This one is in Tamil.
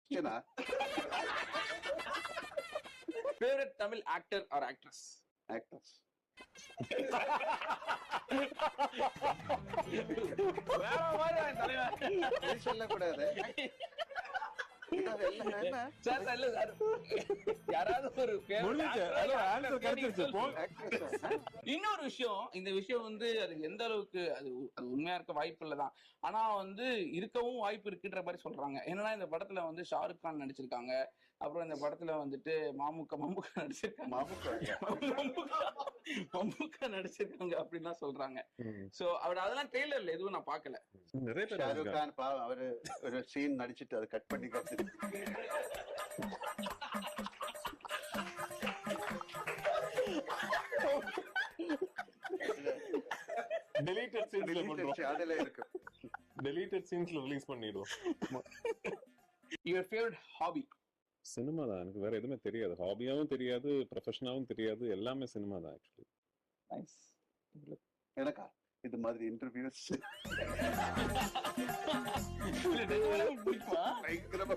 கொஸ்டினா? Favourite Tamil actor or actress? Actors. வேற மாதிரி தலைவர் சொல்லக்கூடாது. சார் இல்ல சார், யாராவது ஒரு இன்னொரு விஷயம், இந்த விஷயம் வந்து அது எந்த அளவுக்கு அது உண்மையா இருக்க வாய்ப்பு இல்லதான், ஆனா வந்து இருக்கவும் வாய்ப்பு இருக்குன்ற மாதிரி சொல்றாங்க. என்னன்னா இந்த படத்துல வந்து ஷாருக் கான் நடிச்சிருக்காங்க, அப்புறம் இந்த படத்துல வந்துட்டு மம்முக்கா நடிச்சிருக்காங்க, மம்முக்கா நடிச்சிருக்காங்க அப்படின்லாம் சொல்றாங்க. சோ அவர் அதெல்லாம் ட்ரெய்லர்ல எதுவும் நான் பார்க்கல. ஷாருக் கான் பாவம் அவரு ஒரு சீன் நடிச்சிட்டு அதை கட் பண்ணி காட்டு. டெலீட்டட் சீன்ஸ்ல பண்றோம். அதுல இருக்கு. டெலீட்டட் சீன்ஸ்ல ரிலீஸ் பண்ணிடுவோம். Your favorite hobby? சினிமா தான். எனக்கு வேற எதுவுமே தெரியாது. ஹாபியாவும் தெரியாது, ப்ரொஃபஷனாவும் தெரியாது. எல்லாமே சினிமா தான் ஆக்சுவலி. நைஸ். எனக்கா இது மாதிரி இன்டர்வியூஸ் பயங்கரமா